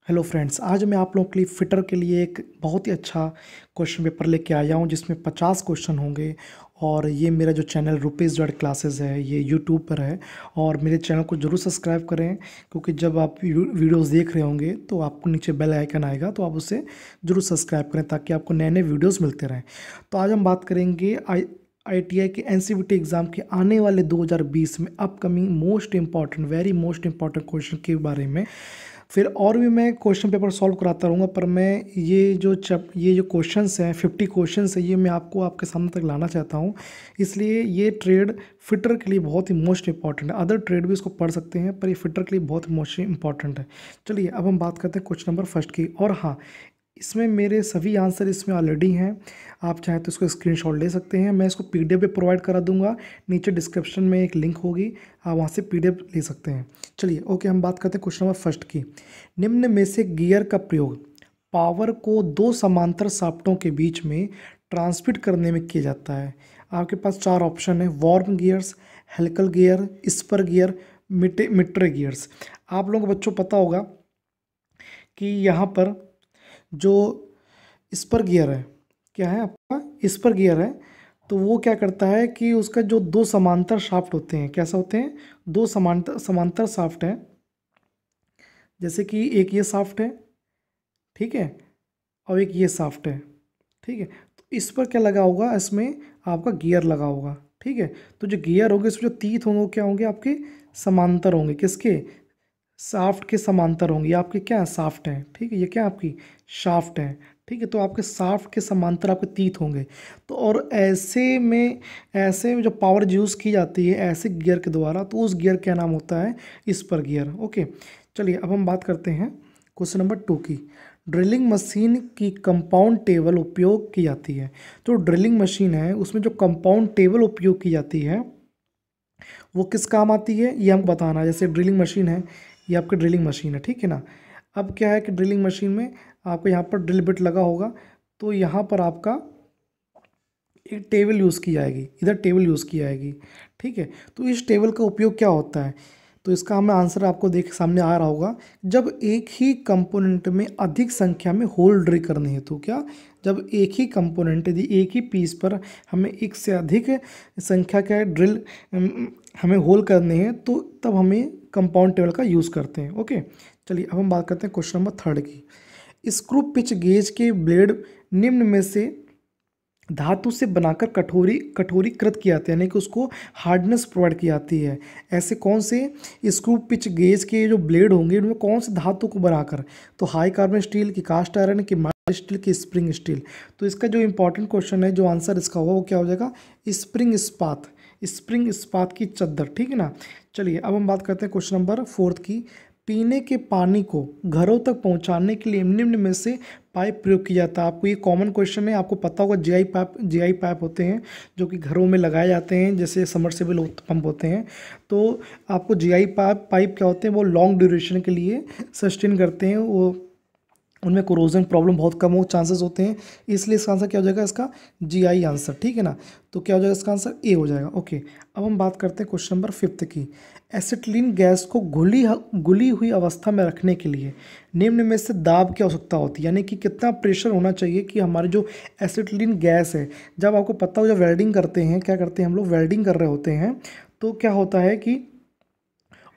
Hello friends, आज मैं आप लोगों के लिए फिटर के लिए एक बहुत ही अच्छा क्वेश्चन पेपर लेके आया हूँ जिसमें 50 क्वेश्चन होंगे। और ये मेरा जो चैनल रुपीज़ डॉट क्लासेस है ये यूट्यूब पर है। और मेरे चैनल को ज़रूर सब्सक्राइब करें, क्योंकि जब आप वीडियोस देख रहे होंगे तो आपको नीचे बेल आइकन आएगा, तो आप उसे ज़रूर सब्सक्राइब करें ताकि आपको नए नए वीडियोज़ मिलते रहें। तो आज हम बात करेंगे IITI के NCVT एग्ज़ाम के आने वाले 2020 में upcoming most important, very most important question के बारे में। फिर और भी मैं क्वेश्चन पेपर सॉल्व कराता रहूँगा, पर मैं ये जो क्वेश्चंस हैं 50 क्वेश्चंस हैं, ये मैं आपको आपके सामने तक लाना चाहता हूँ। इसलिए ये ट्रेड फिटर के लिए बहुत ही मोस्ट इंपॉर्टेंट है। अदर ट्रेड भी इसको पढ़ सकते हैं, पर ये फिटर के लिए बहुत मोस्ट इंपॉर्टेंट है। चलिए अब हम बात करते हैं क्वेश्चन नंबर फर्स्ट की। और हाँ, इसमें मेरे सभी आंसर इसमें ऑलरेडी हैं। आप चाहें तो इसको स्क्रीनशॉट ले सकते हैं। मैं इसको PDF पे प्रोवाइड करा दूंगा, नीचे डिस्क्रिप्शन में एक लिंक होगी, आप वहाँ से PDF ले सकते हैं। चलिए ओके, हम बात करते हैं क्वेश्चन नंबर फर्स्ट की। निम्न में से गियर का प्रयोग पावर को दो समांतर शाफ्टों के बीच में ट्रांसमिट करने में किया जाता है। आपके पास चार ऑप्शन है: worm gears, helical gear, spur gear, mitre gears. आप लोगों को बच्चों पता होगा कि यहाँ पर जो स्पर गियर है, क्या है आपका स्पर गियर है, तो वो क्या करता है कि उसका जो दो समांतर शाफ्ट होते हैं, कैसा होते हैं, दो समांतर शाफ्ट हैं। जैसे कि एक ये शाफ्ट है, ठीक है, और एक ये शाफ्ट है, ठीक है। तो इस पर क्या लगा होगा, इसमें आपका गियर लगा होगा, ठीक है। तो जो गियर होंगे इसमें जो तीत होंगे वो क्या होंगे, आपके समांतर होंगे। किसके? शाफ्ट के समांतर होंगे। ये आपके क्या शाफ्ट है, ठीक है, ये क्या आपकी शाफ्ट है, ठीक है। तो आपके शाफ्ट के समांतर आपके तीत होंगे। तो और ऐसे में जो पावर यूज़ की जाती है ऐसे गियर के द्वारा, तो उस गियर का नाम होता है स्पर गियर। ओके, चलिए अब हम बात करते हैं क्वेश्चन नंबर 2 की। ड्रिलिंग मशीन की कंपाउंड टेबल उपयोग की जाती है। तो ड्रिलिंग मशीन है उसमें जो कंपाउंड टेबल उपयोग की जाती है वो किस काम आती है, ये हमको बताना है। जैसे ड्रिलिंग मशीन है, ये आपकी ड्रिलिंग मशीन है, ठीक है ना। अब क्या है कि ड्रिलिंग मशीन में आपको यहाँ पर ड्रिल बिट लगा होगा, तो यहाँ पर आपका एक टेबल यूज़ की जाएगी, इधर टेबल यूज़ की जाएगी, ठीक है। तो इस टेबल का उपयोग क्या होता है, तो इसका हमें आंसर आपको देख सामने आ रहा होगा। जब एक ही कंपोनेंट में अधिक संख्या में होल ड्रिल करने हैं, तो क्या, जब एक ही कंपोनेंट यदि एक ही पीस पर हमें एक से अधिक संख्या का ड्रिल हमें होल करने हैं, तो तब हमें कंपाउंड टेबल का यूज़ करते हैं। ओके, चलिए अब हम बात करते हैं क्वेश्चन नंबर 3 की। स्क्रू पिच गेज के ब्लेड निम्न में से धातु से बनाकर कठोरीकृत किया जाता है, यानी कि उसको हार्डनेस प्रोवाइड की जाती है। ऐसे कौन से स्क्रू पिच गेज के जो ब्लेड होंगे उनमें कौन से धातु को बनाकर, तो हाई कार्बन स्टील की, कास्ट आयरन की, माइल्ड स्टील की, स्प्रिंग स्टील। तो इसका जो इंपॉर्टेंट क्वेश्चन है, जो आंसर इसका होगा वो क्या हो जाएगा, स्प्रिंग इस्पात की चद्दर, ठीक है ना। चलिए अब हम बात करते हैं क्वेश्चन नंबर 4 की। पीने के पानी को घरों तक पहुंचाने के लिए निम्न में से पाइप प्रयोग किया जाता है। आपको ये कॉमन क्वेश्चन है, आपको पता होगा जीआई पाइप होते हैं जो कि घरों में लगाए जाते हैं, जैसे समरसेबल पंप होते हैं। तो आपको जीआई पाइप क्या होते हैं, वो लॉन्ग ड्यूरेशन के लिए सस्टेन करते हैं, वो उनमें कोरोजन प्रॉब्लम बहुत कम हो चांसेस होते हैं। इसलिए इसका आंसर क्या हो जाएगा, इसका जीआई आंसर, ठीक है ना। तो क्या हो जाएगा इसका आंसर, ए हो जाएगा। ओके, अब हम बात करते हैं क्वेश्चन नंबर 5 की। एसिटिलीन गैस को घुली हुई अवस्था में रखने के लिए निम्न में से दाब की आवश्यकता होती है, यानी कि कितना प्रेशर होना चाहिए कि हमारी जो एसिटिलीन गैस है, जब आपको पता हो, जब वेल्डिंग करते हैं, क्या करते हैं हम लोग, वेल्डिंग कर रहे होते हैं, तो क्या होता है कि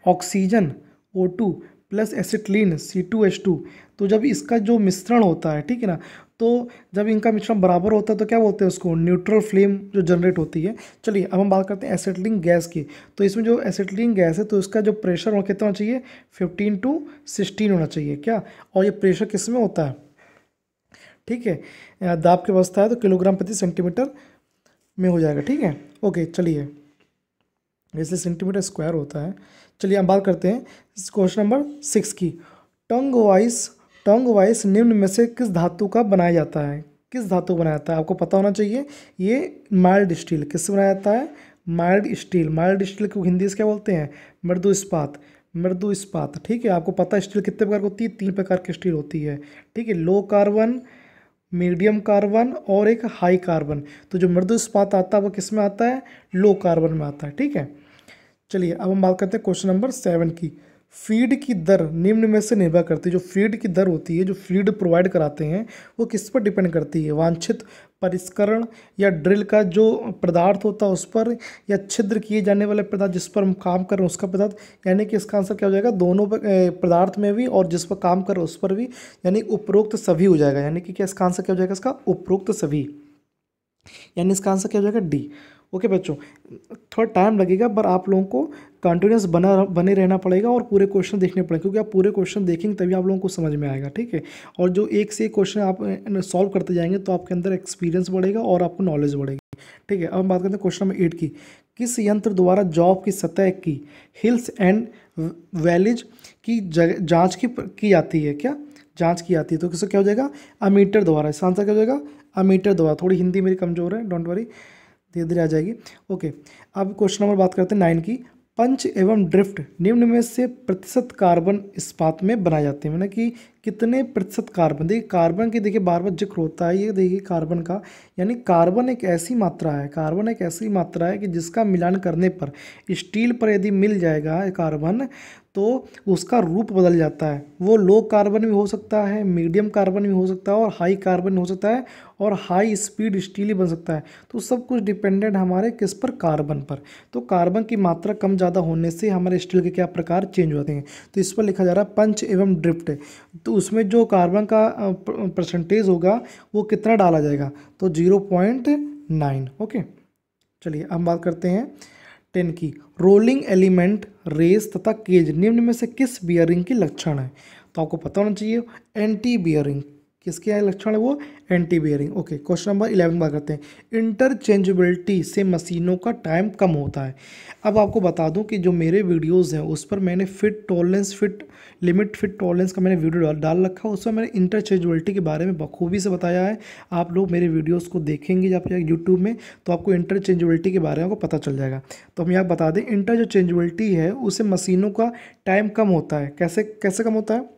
oxygen O2 plus acetylene C2H2, तो जब इसका जो मिश्रण होता है, ठीक है ना, तो जब इनका मिश्रण बराबर होता है तो क्या बोलते हैं उसको, न्यूट्रल फ्लेम जो जनरेट होती है। चलिए अब हम बात करते हैं एसिटिलीन गैस की। तो इसमें जो एसिटिलीन गैस है, तो इसका जो प्रेशर होना कितना होना चाहिए, 15 to 16 होना चाहिए, क्या। और ये प्रेशर किस में होता है, ठीक है, दाब की अवस्था है तो किलोग्राम प्रति सेंटीमीटर में हो जाएगा, ठीक है। ओके, चलिए, वैसे सेंटीमीटर स्क्वायर होता है। चलिए हम बात करते हैं क्वेश्चन नंबर 6 की। टंग वाइस निम्न में से किस धातु का बनाया जाता है, किस धातु बनाया जाता है, आपको पता होना चाहिए। ये माइल्ड स्टील, किससे बनाया जाता है, माइल्ड स्टील को हिंदी से क्या बोलते हैं, मृदु इस्पात, ठीक है। आपको पता है स्टील कितने प्रकार की होती है, 3 प्रकार की स्टील होती है, ठीक है। लो कार्बन, मीडियम कार्बन और एक हाई कार्बन। तो जो मृदु इस्पात आता है वो किस में आता है, लो कार्बन में आता है, ठीक है। चलिए अब हम बात करते हैं क्वेश्चन नंबर 7 की। फीड की दर निम्न में से निर्भर करती है। जो फीड की दर होती है, जो फीड प्रोवाइड कराते हैं, वो किस पर डिपेंड करती है? वांछित परिष्करण या ड्रिल का जो पदार्थ होता है उस पर, या छिद्र किए जाने वाले पदार्थ जिस पर हम काम कर रहे हैं उसका पदार्थ। यानी कि इसका आंसर क्या हो जाएगा? दोनों पदार्थ में भी और जिस पर काम कर रहे हैं उस पर भी, यानी उपरोक्त सभी हो जाएगा। यानी कि क्या इसका आंसर क्या हो जाएगा? इसका उपरोक्त सभी, यानी इसका आंसर क्या हो जाएगा? डी। ओके बच्चों, थोड़ा टाइम लगेगा पर आप लोगों को कंटिन्यूस बने रहना पड़ेगा और पूरे क्वेश्चन देखने पड़ेंगे, क्योंकि आप पूरे क्वेश्चन देखेंगे तभी आप लोगों को समझ में आएगा, ठीक है। और जो एक से एक क्वेश्चन आप सॉल्व करते जाएंगे तो आपके अंदर एक्सपीरियंस बढ़ेगा और आपको नॉलेज बढ़ेगी, ठीक है। अब हम बात करते हैं क्वेश्चन नंबर 8 की। किस यंत्र द्वारा जॉब की सतह की हिल्स एंड वैलीज की जाँच की जाती है? क्या जाँच की जाती है? तो किससे क्या हो जाएगा? अमीटर द्वारा। इसका आंसर क्या हो जाएगा? अमीटर द्वारा। थोड़ी हिंदी मेरी कमजोर है, डोंट वरी, धीरे धीरे आ जाएगी। ओके, अब क्वेश्चन नंबर बात करते हैं 9 की। पंच एवं ड्रिफ्ट निम्न में से प्रतिशत कार्बन इस्पात में बनाए जाते हैं, मतलब कि कितने प्रतिशत कार्बन? देखिए कार्बन की, देखिए बार बार जिक्र होता है, ये देखिए कार्बन का, यानी कार्बन एक ऐसी मात्रा है, कार्बन एक ऐसी मात्रा है कि जिसका मिलान करने पर, स्टील पर यदि मिल जाएगा कार्बन तो उसका रूप बदल जाता है। वो लो कार्बन भी हो सकता है, मीडियम कार्बन भी हो सकता है और हाई कार्बन हो सकता है, और हाई स्पीड स्टील ही बन सकता है। तो सब कुछ डिपेंडेंट हमारे किस पर? कार्बन पर। तो कार्बन की मात्रा कम ज़्यादा होने से हमारे स्टील के क्या प्रकार चेंज होते हैं। तो इस पर लिखा जा रहा है पंच एवं ड्रिफ्ट, तो उसमें जो कार्बन का परसेंटेज होगा वो कितना डाला जाएगा? तो 0.9। ओके, चलिए अब बात करते हैं 10 की। रोलिंग एलिमेंट, रेस तथा केज निम्न में से किस बियरिंग की लक्षण है? तो आपको पता होना चाहिए, एंटी बियरिंग। किसके है लक्षण है वो? Anti bearing. Okay, question number 11 बात करते हैं। इंटरचेंजेबिलिटी से मशीनों का टाइम कम होता है। अब आपको बता दूं कि जो मेरे वीडियोस हैं उस पर मैंने fit tolerance, fit limit, fit tolerance का मैंने वीडियो डाल रखा है। उसमें मैंने इंटरचेंजेबिलिटी के बारे में बखूबी से बताया है। आप लोग मेरे वीडियोस को देखेंगे जब यूट्यूब में तो आपको इंटरचेंजेबिलिटी के बारे में आपको पता चल जाएगा। तो हम यहाँ बता दें, इंटर जो चेंजेबिलिटी है उससे मशीनों का टाइम कम होता है। कैसे कैसे कम होता है?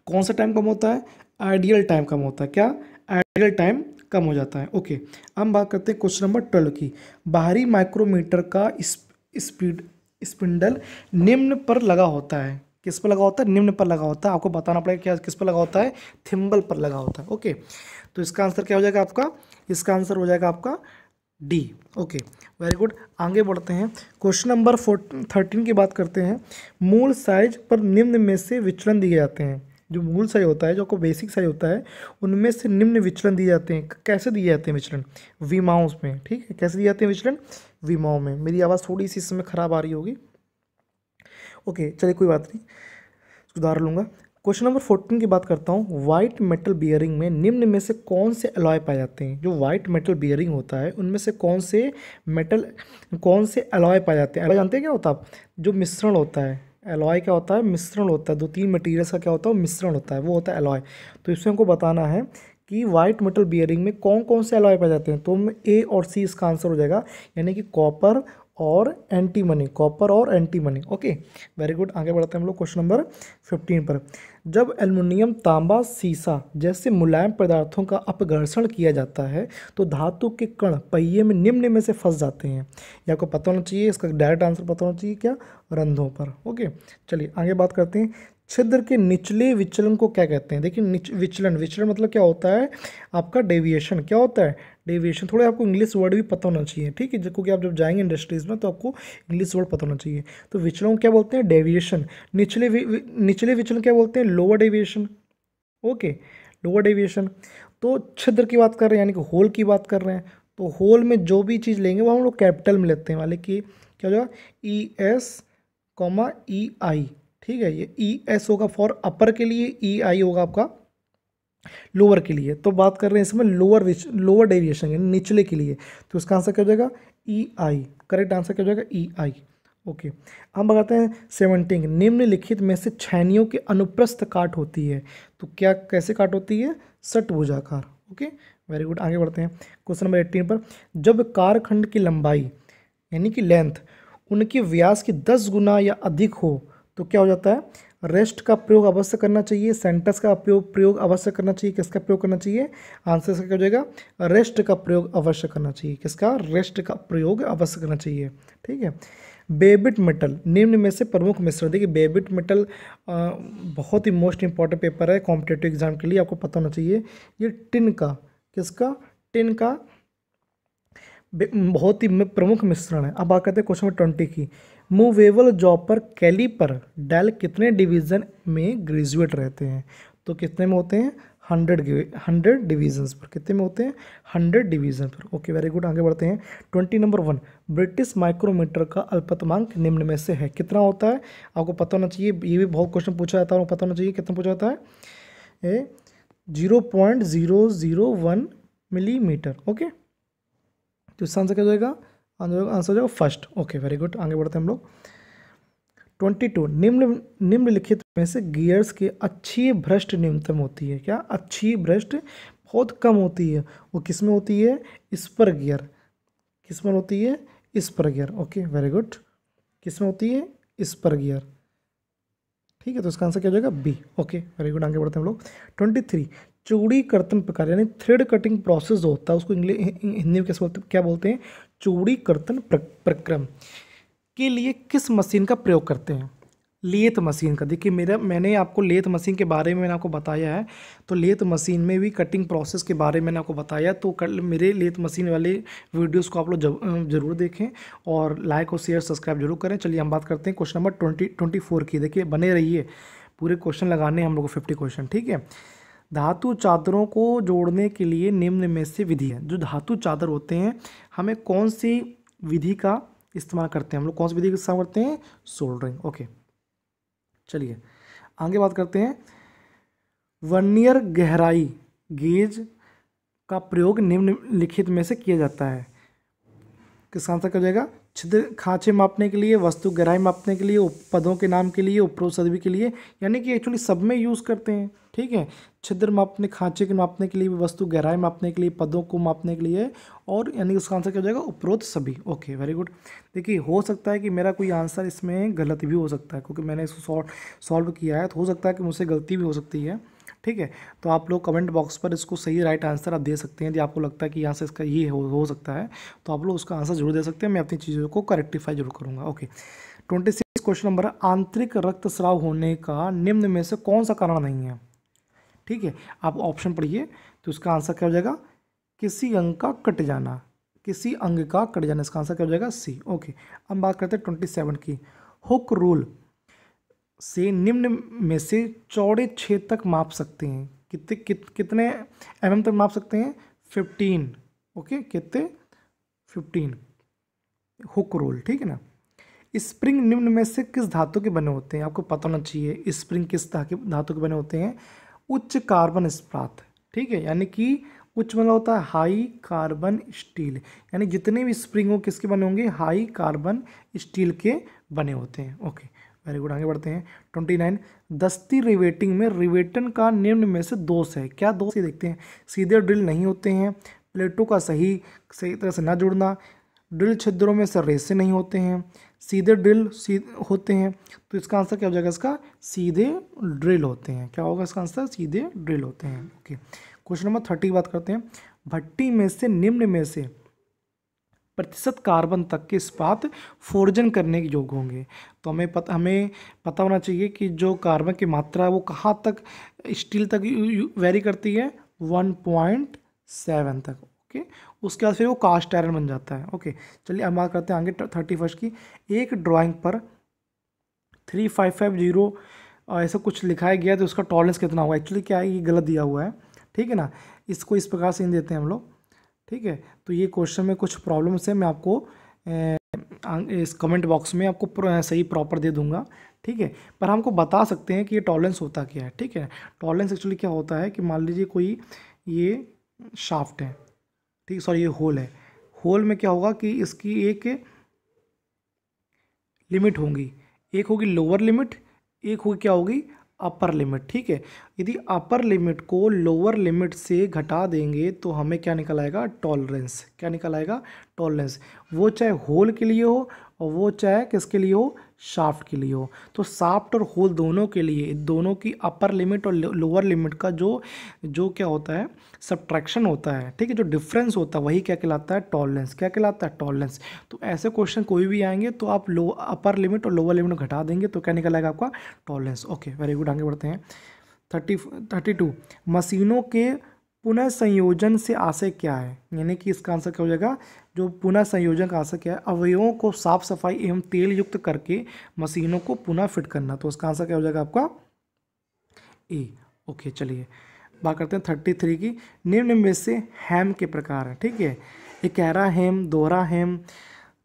कौन सा टाइम कम होता है? आइडियल टाइम कम होता है। क्या? आइडियल टाइम कम हो जाता है। ओके, हम बात करते हैं क्वेश्चन नंबर 12 की। बाहरी माइक्रोमीटर का स्पीड स्पिंडल निम्न पर लगा होता है। किस पर लगा होता है? निम्न पर लगा होता है। आपको बताना पड़ेगा क्या किस पर लगा होता है? थिम्बल पर लगा होता है। ओके, तो इसका आंसर क्या हो जाएगा आपका? इसका आंसर हो जाएगा आपका डी। Okay, very good. आगे बढ़ते हैं, क्वेश्चन नंबर 13 की बात करते हैं। मूल साइज पर निम्न में से विचलन दिए जाते हैं। जो मूल साइज होता है, जो आपको बेसिक साइज होता है, उनमें से निम्न विचलन दिए जाते हैं। कैसे दिए जाते हैं विचलन? विमाओं में, ठीक है। कैसे दिए जाते हैं विचलन? विमाओं में। मेरी आवाज़ थोड़ी सी इस समय खराब आ रही होगी। ओके, चलिए कोई बात नहीं, सुधार लूँगा। क्वेश्चन नंबर 14 की बात करता हूँ। वाइट मेटल बियरिंग में निम्न में से कौन से अलॉय पाए जाते हैं? जो वाइट मेटल बियरिंग होता है उनमें से कौन से अलॉय पाए जाते हैं? अलॉय जानते हैं क्या होता है आप? जो मिश्रण होता है, अलॉय क्या होता है? मिश्रण होता है। 2-3 मटीरियल्स का क्या होता है? मिश्रण होता है, वो होता है अलॉय। तो इसमें हमको बताना है कि वाइट मेटल बियरिंग में कौन कौन से अलॉय पाए जाते हैं। तो ए और सी इसका आंसर हो जाएगा, यानी कि कॉपर और एंटीमनी, कॉपर और एंटीमनी। Okay, very good. आगे बढ़ते हैं हम लोग क्वेश्चन नंबर 15 पर। जब एल्युमिनियम, तांबा, सीसा जैसे मुलायम पदार्थों का अपघर्षण किया जाता है तो धातु के कण पहिए में निम्न में से फंस जाते हैं। ये आपको पता होना चाहिए, इसका डायरेक्ट आंसर पता होना चाहिए, क्या? रंध्रों पर। ओके, चलिए आगे बात करते हैं। छिद्र के निचले विचलन को क्या कहते हैं? देखिए विचलन मतलब क्या होता है? आपका डेविएशन। क्या होता है? डेविएशन। थोड़े आपको इंग्लिश वर्ड भी पता होना चाहिए, ठीक है, क्योंकि आप जब जाएंगे इंडस्ट्रीज़ में तो आपको इंग्लिश वर्ड पता होना चाहिए। तो विचलन को क्या बोलते हैं? डेविएशन। निचले विचलन क्या बोलते हैं? Lower deviation. Okay, lower deviation. तो छिद्र की बात कर रहे हैं, यानी कि होल की बात कर रहे हैं। तो होल में जो भी चीज़ लेंगे वो हम लोग कैपिटल में लेते हैं, वाले कि क्या हो जाएगा? ES, ठीक है। ये ES होगा फॉर अपर के लिए, EI होगा आपका लोअर के लिए। तो बात कर रहे हैं इसमें लोअर डेविएशन, यानी निचले के लिए। तो इसका आंसर क्या हो जाएगा? EI। करेक्ट आंसर क्या हो जाएगा? EI। ओके, हम बताते हैं 17। निम्नलिखित में से छैनियों की अनुप्रस्थ काट होती है। तो क्या कैसे काट होती है? षटभुजाकार। Okay, very good. आगे बढ़ते हैं क्वेश्चन नंबर 18 पर। जब कारखंड की लंबाई, यानी कि लेंथ, उनके व्यास की 10 गुना या अधिक हो तो तो क्या हो जाता है, रेस्ट का प्रयोग अवश्य करना चाहिए, सेंटेंस का प्रयोग अवश्य करना चाहिए, किसका प्रयोग करना चाहिए, आंसर इसका क्या हो जाएगा, रेस्ट का प्रयोग अवश्य करना चाहिए, किसका, रेस्ट का प्रयोग अवश्य करना चाहिए। ठीक है। बेबिट मेटल निम्न में से प्रमुख मिश्रण, देखिए बेबिट मेटल बहुत ही मोस्ट इंपॉर्टेंट पेपर है कॉम्पिटेटिव एग्जाम के लिए, आपको पता होना चाहिए। ये टिन का, किसका, टिन का बहुत ही प्रमुख मिश्रण है। अब बात करते हैं क्वेश्चन नंबर 20 की। मूवेबल जॉपर कैलिपर डायल कितने डिवीजन में ग्रेजुएट रहते हैं, तो कितने में होते हैं, 100 डिवीजन्स पर, कितने में होते हैं, 100 डिवीजन पर। ओके वेरी गुड, आगे बढ़ते हैं। 20 नंबर 1, ब्रिटिश माइक्रोमीटर का अल्पतमांक निम्न में से है, कितना होता है, आपको पता होना चाहिए, ये भी बहुत क्वेश्चन पूछा जाता है, पता होना चाहिए कितना पूछा जाता है, 0.001 मिलीमीटर। ओके, तो इसका आंसर क्या हो जाएगा, आंसर हो जाएगा फर्स्ट। ओके वेरी गुड, आगे बढ़ते हैं हम लोग। 22, निम्नलिखित में से गियर्स की अच्छी भ्रष्ट न्यूनतम होती है, क्या, अच्छी भ्रष्ट बहुत कम होती है, वो किस में होती है, स्पर गियर, किस में होती है, spur gear. Okay very good, किस में होती है, स्पर गियर। ठीक है, तो इसका आंसर क्या हो जाएगा, बी। ओके वेरी गुड, आगे बढ़ते हैं हम लोग। 23, चूड़ी कर्तन प्रकार यानी थ्रेड कटिंग प्रोसेस जो होता है उसको हिंदी में कैसे बोलते, क्या बोलते हैं, चूड़ी कर्तन प्रक्रम के लिए किस मशीन का प्रयोग करते हैं, लेथ मशीन का। देखिए मैंने आपको लेथ मशीन के बारे में मैंने आपको बताया है, तो लेथ मशीन में भी कटिंग प्रोसेस के बारे में मैंने आपको बताया, तो मेरे लेथ मशीन वाले वीडियोस को आप लोग जरूर देखें और लाइक और शेयर सब्सक्राइब जरूर करें। चलिए हम बात करते हैं क्वेश्चन नंबर 24 की। देखिए बने रहिए, पूरे क्वेश्चन लगाने हैं हम लोग को 50 क्वेश्चन। ठीक है। धातु चादरों को जोड़ने के लिए निम्न में से विधि है, जो धातु चादर होते हैं हमें कौन सी विधि का इस्तेमाल करते हैं, हम लोग कौन सी विधि का इस्तेमाल करते हैं, सोल्डरिंग। ओके चलिए आगे बात करते हैं। वर्नियर गहराई गेज का प्रयोग निम्नलिखित में से किया जाता है, किसका आंसर क्या हो जाएगा, छिद्र खांचे मापने के लिए, वस्तु गहराई मापने के लिए, पदों के नाम के लिए, उपरोक्त सदी के लिए, यानी कि एक्चुअली सब में यूज़ करते हैं। ठीक है, छिद्र मापने, खांचे के मापने के लिए, वस्तु गहराई मापने के लिए, पदों को मापने के लिए, और यानी उसका आंसर क्या हो जाएगा, उपरोक्त सभी। Okay very good. देखिए हो सकता है कि मेरा कोई आंसर इसमें गलत भी हो सकता है, क्योंकि मैंने इसको सॉल्व किया है, तो हो सकता है कि मुझसे गलती भी हो सकती है। ठीक है, तो आप लोग कमेंट बॉक्स पर इसको सही राइट आंसर आप दे सकते हैं। यदि आपको लगता है कि यहाँ से इसका ये हो सकता है, तो आप लोग उसका आंसर जरूर दे सकते हैं, मैं अपनी चीज़ों को करेक्टिफाई जरूर करूँगा। ओके 26 क्वेश्चन नंबर है, आंतरिक रक्तस्राव होने का निम्न में से कौन सा कारण नहीं है। ठीक है, आप ऑप्शन पढ़िए, तो इसका आंसर क्या हो जाएगा, किसी अंग का कट जाना, किसी अंग का कट जाना, इसका आंसर क्या हो जाएगा, सी। ओके अब बात करते हैं 27 की। हुक रूल से निम्न में से चौड़े छेद तक माप सकते हैं, कितने mm तक माप सकते हैं, 15। ओके कितने, 15 हुक रूल। ठीक है ना। स्प्रिंग निम्न में से किस धातु के बने होते हैं, आपको पता होना चाहिए स्प्रिंग किस धातु के बने होते हैं, उच्च कार्बन इस्पात। ठीक है, यानी कि उच्च मतलब होता है हाई कार्बन स्टील, यानी जितने भी स्प्रिंग हो किसके बने होंगे, हाई कार्बन स्टील के बने होते हैं। ओके वेरी गुड, आगे बढ़ते हैं। 29, दस्ती रिवेटिंग में रिवेटन का निम्न में से दोष है, क्या दोष है देखते हैं, सीधे ड्रिल नहीं होते हैं, प्लेटों का सही तरह से ना जुड़ना, ड्रिल छिद्रों में से रेसे नहीं होते हैं, सीधे ड्रिल होते हैं, तो इसका आंसर क्या हो जाएगा, इसका सीधे ड्रिल होते हैं, क्या होगा इसका आंसर, सीधे ड्रिल होते हैं। ओके क्वेश्चन नंबर 30 की बात करते हैं। भट्टी में से निम्न में से प्रतिशत कार्बन तक के इस्पात फोर्जन करने के योग्य होंगे, तो हमें पता होना चाहिए कि जो कार्बन की मात्रा है वो कहाँ तक स्टील तक वेरी करती है, 1.7 तक। ओके उसके बाद फिर वो कास्ट आयरन बन जाता है। ओके चलिए अब बात करते हैं आगे 31 की। एक ड्राइंग पर 3550 ऐसा कुछ लिखाया गया, तो उसका टॉलरेंस कितना होगा, एक्चुअली क्या है ये गलत दिया हुआ है। ठीक है ना, इसको इस प्रकार से नहीं देते हैं हम लोग। ठीक है, तो ये क्वेश्चन में कुछ प्रॉब्लम्स है, मैं आपको इस कमेंट बॉक्स में आपको सही प्रॉपर दे दूंगा। ठीक है, पर हमको बता सकते हैं कि ये टॉलरेंस होता क्या है। ठीक है, टॉलरेंस एक्चुअली क्या होता है कि मान लीजिए कोई ये शाफ्ट है, ठीक सॉरी ये होल है, होल में क्या होगा कि इसकी एक लिमिट होगी, एक होगी लोअर लिमिट, एक होगी क्या होगी अपर लिमिट। ठीक है, यदि अपर लिमिट को लोअर लिमिट से घटा देंगे तो हमें क्या निकल आएगा, टॉलरेंस। क्या निकल आएगा, टॉलरेंस, वो चाहे होल के लिए हो और वो चाहे किसके लिए हो, शाफ्ट के लिए हो। तो शाफ्ट और होल दोनों के लिए, दोनों की अपर लिमिट और लोअर लिमिट का जो जो क्या होता है, सब्ट्रैक्शन होता है, ठीक है, जो डिफरेंस होता है वही क्या कहलाता है, टॉलरेंस। क्या कहलाता है, टॉलरेंस। तो ऐसे क्वेश्चन कोई भी आएंगे तो आप अपर लिमिट और लोअर लिमिट घटा देंगे तो क्या निकल आएगा आपका, टॉलरेंस। ओके, वेरी गुड, आगे बढ़ते हैं। 32 मशीनों के पुनः संयोजन से आशय क्या है, यानी कि इसका आंसर क्या हो जाएगा, जो पुनः संयोजन का आंसर क्या है, अवयवों को साफ सफाई एवं तेल युक्त करके मशीनों को पुनः फिट करना। तो उसका आंसर क्या हो जाएगा आपका, ए। ओके, चलिए बात करते हैं 33 की। निम्न में से हैम के प्रकार हैं, ठीक है, इकहरा हैम, दोहरा हैम,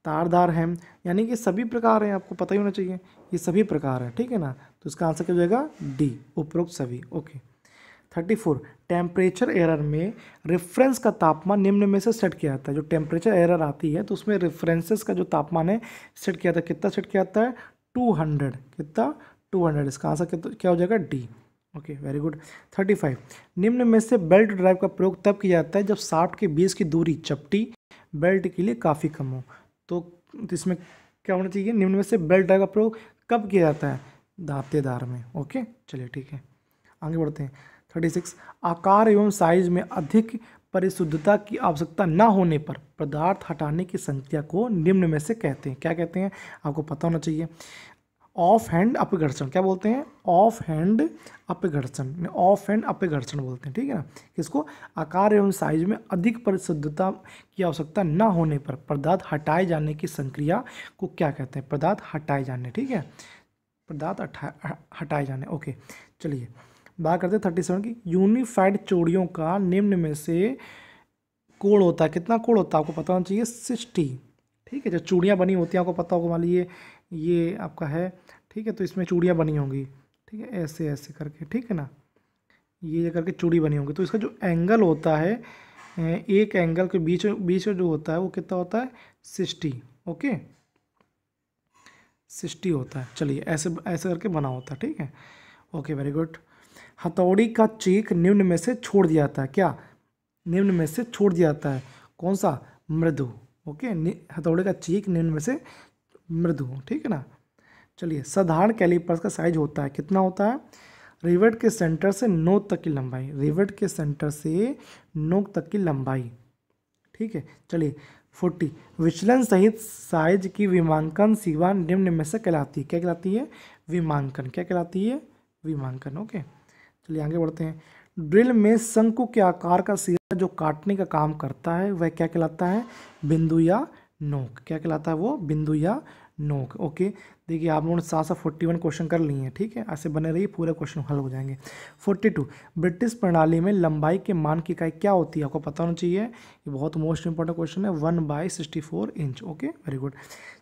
तारदार हैम, यानी कि सभी प्रकार हैं, आपको पता ही होना चाहिए, ये सभी प्रकार हैं, ठीक है ना। तो इसका आंसर क्या हो जाएगा, डी, उपरोक्त सभी। ओके, 34 टेम्परेचर एरर में रेफरेंस का तापमान निम्न में से सेट किया जाता है। जो टेम्परेचर एरर आती है तो उसमें रेफरेंसेस का जो तापमान है सेट किया जाता है, कितना सेट किया जाता है, 200, कितना, 200। इसका आंसर क्या हो जाएगा, डी। Okay, very good. 35 निम्न में से बेल्ट ड्राइव का प्रयोग तब किया जाता है जब शाफ्ट के बीच की दूरी चपटी बेल्ट के लिए काफ़ी कम हो। तो इसमें क्या होना चाहिए, निम्न में से बेल्ट ड्राइव का प्रयोग कब किया जाता है, दांतेदार में। ओके, चलिए ठीक है, आगे बढ़ते हैं। 36 आकार एवं साइज में अधिक परिशुद्धता की आवश्यकता न होने पर पदार्थ हटाने की संख्या को निम्न में से कहते हैं, क्या कहते हैं, आपको पता होना चाहिए। ऑफ हैंड अपघर्षण, क्या बोलते हैं, ऑफ हैंड अपघर्षण, ऑफ हैंड अपघर्षण बोलते हैं, ठीक है ना। किसको, आकार एवं साइज में अधिक परिशुद्धता की आवश्यकता न होने पर पदार्थ हटाए जाने की संक्रिया को क्या कहते हैं, पदार्थ हटाए जाने, ठीक है, पदार्थ हटाए जाने। ओके, चलिए बात करते हैं 37 की। यूनिफाइड चूड़ियों का निम्न में से कोण होता है, कितना कोण होता है, आपको पता होना चाहिए, 60, ठीक है। जो चूड़ियाँ बनी होती हैं आपको पता होगा, मान लीजिए ये आपका है, ठीक है, तो इसमें चूड़ियाँ बनी होंगी, ठीक है, ऐसे ऐसे करके, ठीक है ना, ये करके चूड़ी बनी होंगी। तो इसका जो एंगल होता है, एक एंगल के बीच बीच जो होता है वो कितना होता है, 60। ओके, 60 होता है। चलिए ऐसे ऐसे करके बना होता है, ठीक है। Okay, very good. हथौड़ी का चीक निम्न में से छोड़ दिया जाता है, क्या, निम्न में से छोड़ दिया जाता है, कौन सा, मृदु। ओके, हथौड़ी का चीक निम्न में से मृदु, ठीक है ना। चलिए, साधारण कैलिपर्स का साइज होता है, कितना होता है, रिवेट के सेंटर से नोक तक की लंबाई, रिवेट के सेंटर से नोक तक की लंबाई, ठीक है। चलिए 40 विचलन सहित साइज की विमांकन सीमा निम्न में से कहलाती है, क्या कहलाती है, विमांकन, क्या कहलाती है, विमांकन। ओके, चलिए आगे बढ़ते हैं। ड्रिल में शंकु के आकार का सिरा जो काटने का काम करता है वह क्या कहलाता है, बिंदु या नोक, क्या कहलाता है वो, बिंदु या नोक। ओके, देखिए आप लोगों ने 741 क्वेश्चन कर लिए हैं, ठीक है, ऐसे बने रहिए, पूरे क्वेश्चन हल हो जाएंगे। 42 ब्रिटिश प्रणाली में लंबाई के मान की इकाई क्या होती है, आपको पता होना चाहिए, ये बहुत मोस्ट इंपॉर्टेंट क्वेश्चन है, 1/64 इंच। Okay, very good.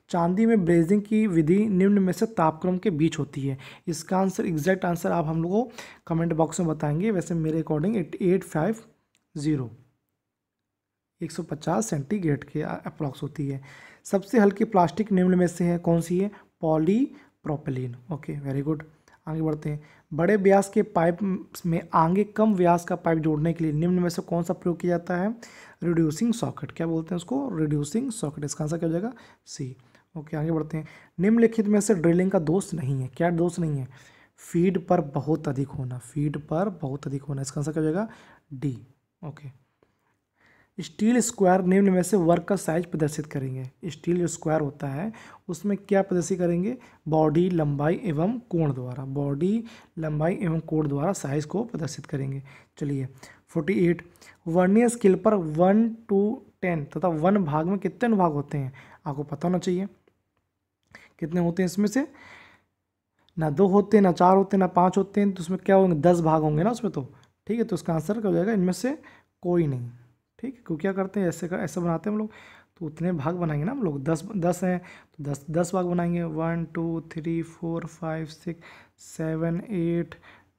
चांदी में ब्रेजिंग की विधि निम्न में से तापक्रम के बीच होती है, इसका आंसर, एग्जैक्ट आंसर आप हम लोग को कमेंट बॉक्स में बताएंगे। वैसे मेरे अकॉर्डिंग 850 150 सेंटीग्रेड के अप्रॉक्स होती है। सबसे हल्की प्लास्टिक निम्न में से है, कौन सी है, पॉलीप्रोपिलीन। ओके, वेरी गुड, आगे बढ़ते हैं। बड़े व्यास के पाइप में आगे कम व्यास का पाइप जोड़ने के लिए निम्न में से कौन सा प्रयोग किया जाता है, रिड्यूसिंग सॉकेट, क्या बोलते हैं उसको, रिड्यूसिंग सॉकेट। इसका आंसर क्या हो जाएगा, सी। ओके, आगे बढ़ते हैं। निम्नलिखित में से ड्रिलिंग का दोष नहीं है, क्या दोष नहीं है, फीड पर बहुत अधिक होना, फीड पर बहुत अधिक होना। इसका आंसर क्या हो जाएगा, डी। ओके, स्टील स्क्वायर निम्न में से वर्क का साइज प्रदर्शित करेंगे। स्टील जो स्क्वायर होता है उसमें क्या प्रदर्शित करेंगे, बॉडी लंबाई एवं कोण द्वारा, बॉडी लंबाई एवं कोण द्वारा साइज को प्रदर्शित करेंगे। चलिए 48 वर्नियर स्केल पर 1 to 10 तथा 1 भाग में कितने अनुभाग होते हैं, आपको पता होना चाहिए, कितने होते हैं इसमें से, ना 2 होते हैं, ना 4 होते हैं, ना 5 होते हैं, तो उसमें क्या होंगे, 10 भाग होंगे ना उसमें, तो ठीक है। तो उसका आंसर क्या हो जाएगा, इनमें से कोई नहीं, ठीक है। क्यों क्या करते हैं, ऐसे बनाते हैं हम लोग, तो उतने भाग बनाएंगे ना हम लोग, 10 हैं तो 10 भाग बनाएंगे, 1 2 3 4 5 6 7 8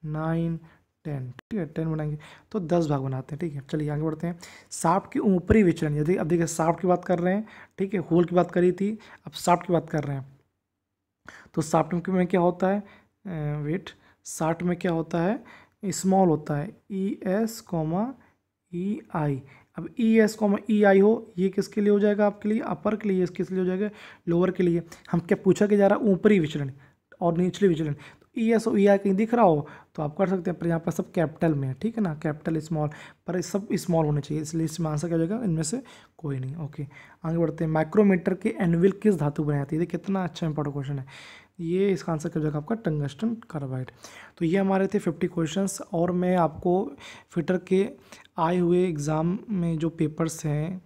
9 10, ठीक है, 10 बनाएंगे तो 10 भाग बनाते हैं, ठीक है। चलिए आगे बढ़ते हैं। शाफ्ट की ऊपरी विचलन, यदि अब देखिए शाफ्ट की बात कर रहे हैं, ठीक है, होल की बात करी थी, अब शाफ्ट की बात कर रहे हैं। तो शाफ्ट में क्या होता है, वेट, शाफ्ट में क्या होता है, स्मॉल होता है, ES, EI, अब ई एस कॉमा ई आई हो, ये किसके लिए हो जाएगा आपके लिए, अपर के लिए, किस लिए हो जाएगा, लोअर के लिए। हम क्या पूछा कि जा रहा ऊपरी विचलन और निचले विचलन, तो ई एस और ई आई कहीं दिख रहा हो तो आप कर सकते हैं, पर यहाँ पर सब कैपिटल में है, ठीक है ना, कैपिटल स्मॉल, पर सब स्मॉल होने चाहिए, इसलिए इसमें आंसर क्या हो जाएगा, इनमें से कोई नहीं। ओके, आगे बढ़ते हैं। माइक्रोमीटर के एनविल किस धातु बनाई जाती है, ये कितना अच्छा इंपॉर्टेंट क्वेश्चन है ये। इसका आंसर क्या हो जाएगा आपका, टंगस्टन कार्बाइड। तो ये हमारे थे 50 क्वेश्चंस, और मैं आपको फिटर के आए हुए एग्ज़ाम में जो पेपर्स हैं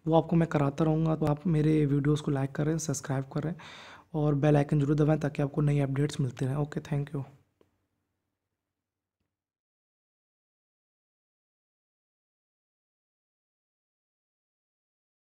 वो आपको मैं कराता रहूँगा। तो आप मेरे वीडियोस को लाइक करें, सब्सक्राइब करें और बेल आइकन जरूर दबाएं ताकि आपको नई अपडेट्स मिलते रहें। Okay, thank you.